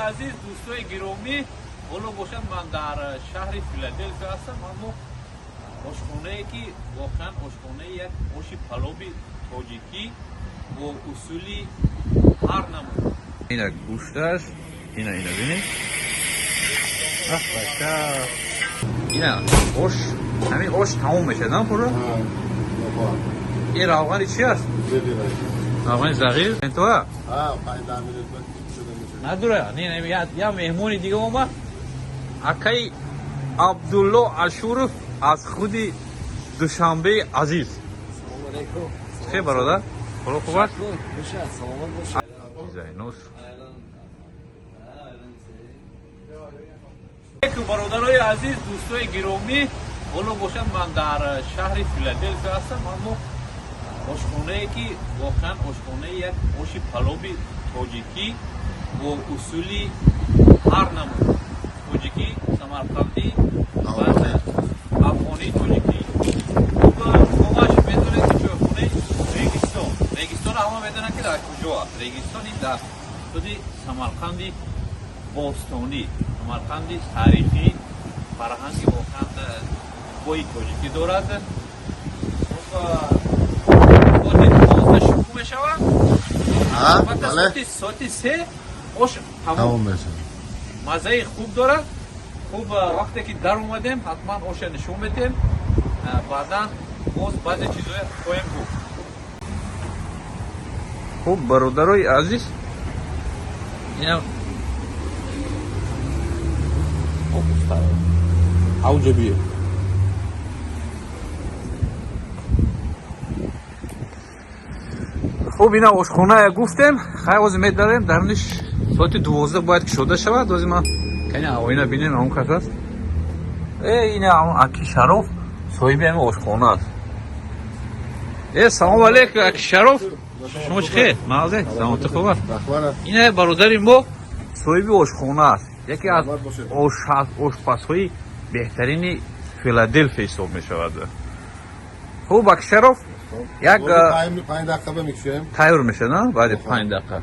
عزیز دوستای گرامی حالا باشد من در شهر فیلادلفیا هستم اما آشخانه که واقعا آشخانه یک آش پلوی تاجیکی با اصولی هر نمود اینا گوشت است اینا ببینید اینا آش همین آش تموم میشه نه پورا این روغن چی است روغن زغیر تو نداره نه یا مهمونی دیگه اومد اکای عبدالله اشورف از خودی دوشنبه عزیز خیلی برادر حالا خوب است زینوس برادرای عزیز دوستای گرامی حالا باشد من در شهر فیلادلفیا هستم اما آشخانه که واقعا آشخانه یک آش پلوی تاجیکی با اصولی هر نمود تاجیکی سمرقندی و افغانی تاجیکی همش بدونه که چه خونه ریگستان همه بدونه که در کجا است ریگستان در خودی سمرقندی باستانی سمرقندی تاریخی فرهنگی واقعا بای تاجیکی دارد ساعت 3 آش تمام میشه مزه خوب داره خوب وقتی که در اومدیم حتما آش نشون بدیم بعدا باز بعضی چیزای خواهیم گفت خوب برادرای عزیز اینا اوجبیه خب اینا آشخانه گفتیم خیلی وزمید داریم درنش ساعت 12 باید که شده شود دوزی ما کنی آوینا بینیم همون کس است اینا همون اکی شرف صاحبی همین آشخانه است سلام علیکم اکی شرف شما چه خیلی مغزه سلامت خوب است اینا برادری ما صاحبی آشخانه است یکی از آشپزهای بهترین فیلادلفیا حساب می شود خوب اکی شرف یک 5 دقیقه میکشیم تیار میشه نه بعد 5 دقیقه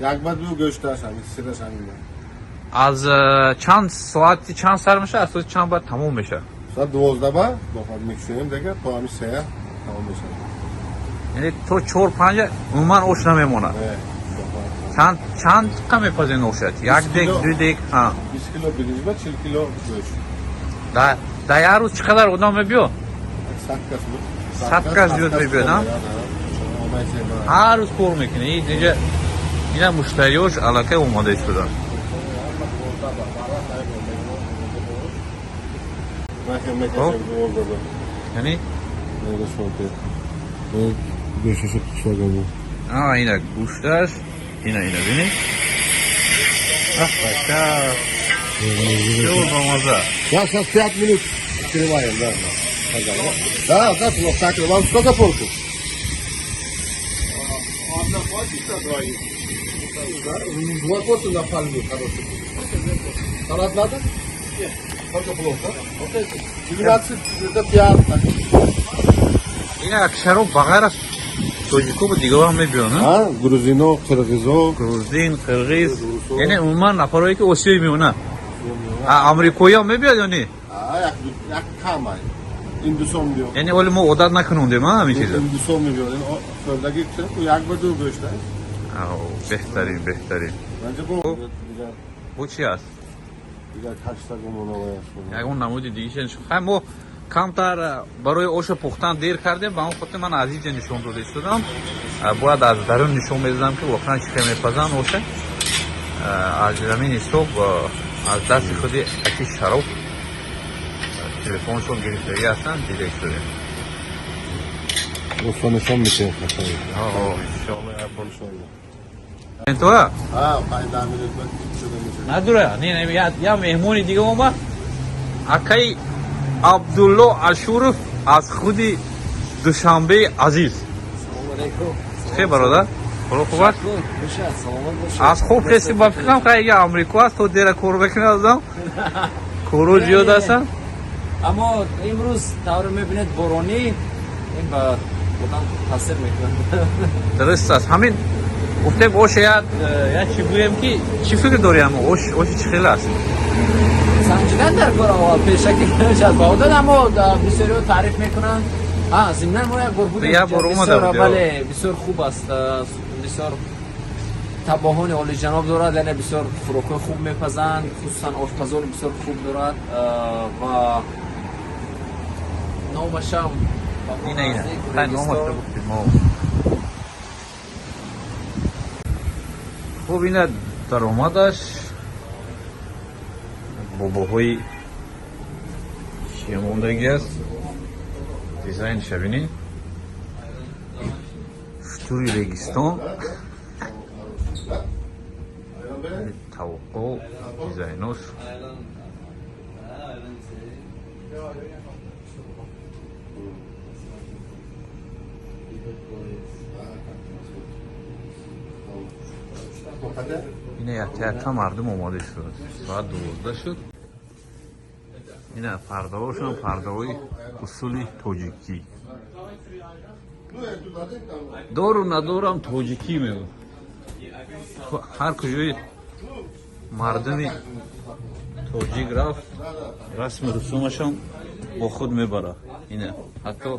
یک بعد رو گوشتش همین سیرش همین از چند ساعتی چند سر میشه از چند بعد تموم میشه ساعت 12 بعد باید میکشیم دیگه تا همین 3 تموم میشه یعنی تو 4 5 عموما اوش نمیمونه چند دقیقه میپزین اوشت یک دیگ دو دیگ 20 کیلو بریز با 40 کیلو گوشت در یه روز چقدر آدم میبیو 100 کس زیاد میبیو نه هر روز کار میکنه اینا مشتریاش علاقه اومده شدن یعنی گوشتش پشتگاه اینا گوشت است اینا بینید شو بامازه сейчас 5 минут открываем да как ну так вам сколько порку два порции на пальму хороший салат надо сколько плохо 12 это 5 اینا اکشرو بغیر از توجیکو با دیگه هم میبیان грузино قرغیزو گروزین قرغیز یعنی عموما نفرهایی که آسیایی میونه امریکایی هم میبیاد یعنی یک کم هندوستان میبیاد یعنی ولی ما عادت نکنوندیم همین چیزا هندوستان میبیاد این سردگی چه تو یک بار دو گوشت بهترین bence bu چی است دیگه کاشتا گمونوایش یک اون نمودی دیگه خیلی ما کمتر برای آش پختن دیر کردیم با اون خاطر من از اینجا نشون داده شدم باید از درون نشون بدم که واقعا چی میپزن آشه از زمین صبح از دست خودی اکی شرف تلفنشون گرفتاری هستن دیده شده نشون میشه این توه؟ 15 minut بعد شده میشه نداره یا مهمونی دیگه اومد اکای عبدالله اشورف از خودی دوشنبه عزیز خیلی برادر حالا خوب است از خوب کسی با فکرم که اگه امریکا است تو دیره کور بکنه ازم کورو زیاد هستن اما امروز طور میبینید بارانی این با بودم تاثیر میکنه درست است همین گفتم اوش یا چی بگویم که چی فکر داری اما اوش چی خیلی است سنجیدن در کار آقا پیشکی نمیشد با داد اما بسیاری رو تعریف میکنن ضمناً ما یک بار بودیم یه بار اومده بسیار بود، بله بسیار خوب است بسیار تباهان عالی جناب دارد یعنی بسیار فروخته خوب میپزند خصوصا آشپزان بسیار خوب دارد و نامش هم اینه خیلی نامش رو گفتیم ما خب اینه در اومدش باباهای شیموندگی است دیزاین شبینی شطوری رگستان توقع دیزاینوش اینه یکتا مردم آماده شد ساعت 12 شد اینه پرده هاشون پرده های اصولی توجیکی دارو ندارم توجیکی میگو هر کجای مردمی توجیک رفت رسم رسومش هم با خود میبره اینه حتی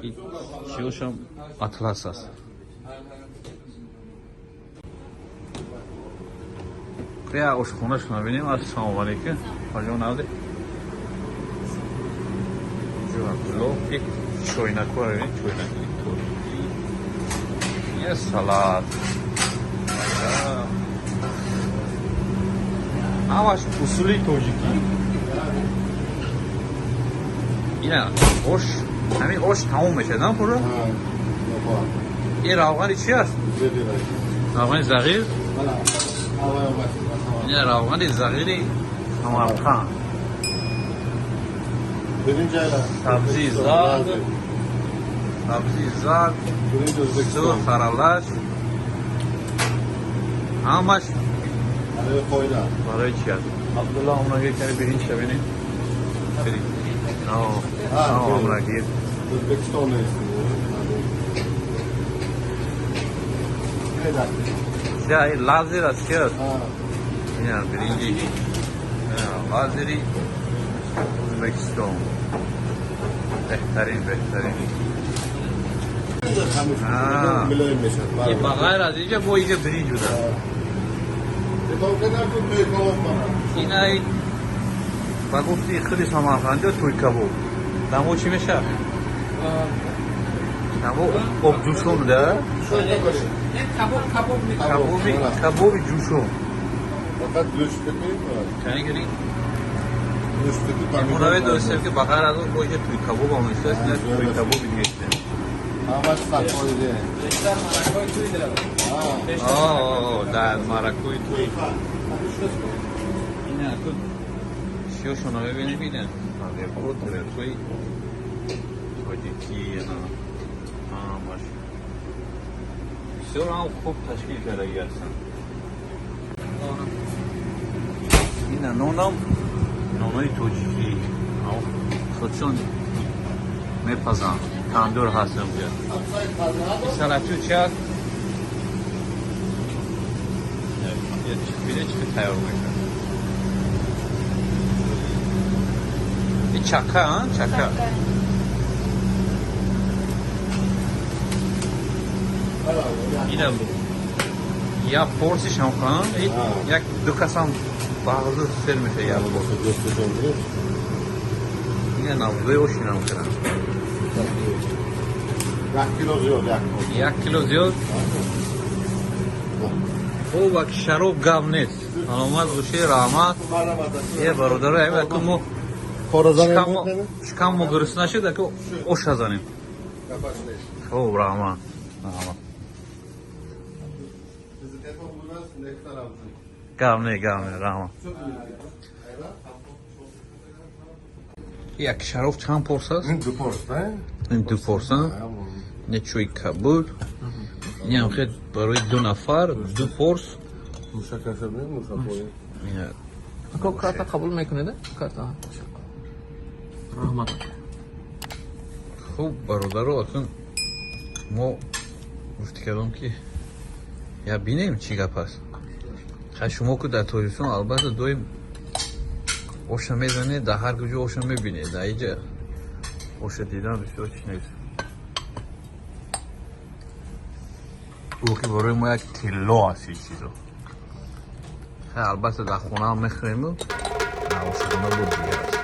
این چیوش هم اطلس است یا اشخونش نبینیم السلام علیکم حاجه نازه جواب یک چوینکو رو ببینید چوینکی یه سلات همش اصولی توجیکی اینه اوش همین اوش تموم میشه نه پورا این روغنی چی هست؟ روغنی زغیر؟ اینه روغنی زغیری سمرقند سبزی زرد سور خرالش همش برای چی هست؟ عبدالله همونه گیر کنی برین شبینیم برین همونه گیر چه این لازر است چه هست؟ اینه برینجی لازری ازبکستان بهترین این بغیر از اینجا با اینجا برینج بوده این ای و گفتی خیلی سمرقنده توی کباب دمو چی میشه؟ دمو آب جوشون ده؟ کباب جوشون فقط گوشت بکنیم کنی گری؟ منوی درستیم که بغیر از اون باید توی کباب هم میشه است نه توی کباب دیگه است همش صفایی ده بیشتر مرکای توی دارم در مرکوی توی اینه تو شیوشون رو ببینیم اینه برو توی توجیکی نه باشه بسیار هم خوب تشکیل کرده گرسن اینه نونم نونای توجیکی خودشون میپزن تندور هستم بیاد سلاتو چی هست؟ بیده چی تیار میکنه این چکه ها؟ چکه اینم یا پورسیش هم کنم یک دو کس هم بغضو سر میشه یا پورس اینه نوزوی اوشین هم کنم 1 کیلو زیاد 1 کیلو زیاد او وقت شراب گاو نیست آمد گوشه رحمت یه برادر هم که ما شکم ما گرست نشد که اوش هزانیم او رحمت گاو نه رحمت یک شراب چند پرس هست؟ این 2 پرس نه؟ این 2 پرس هست؟ نچوی کبود این هم خیلی برای 2 نفر 2 پرس موشک هست بیم موشک باییم اکو کارتا قبول میکنه ده؟ کارتا رحمت خوب برادر رو اصلا ما گفتی کردم که یا بینیم چی گپ است. خب شما که در تاجیکستان البته دویم اوشا میزنه، در هر کجا اوشا میبینه، در اینجا اوشا دیدن بسیار چیز نیست. او که برای ما یک تلو هست این چیزا. خب البته در خونه هم میخوریم و نه اوشا خونه بود دیگه هست.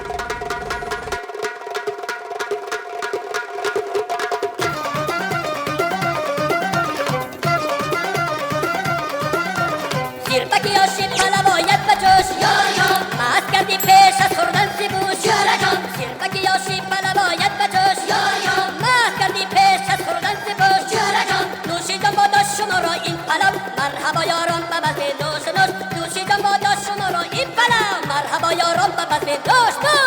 مرحبا یارم بابا دوست دوست دوشی جان با داشت شما را این پلا مرحبا یارم بابا دوست دوست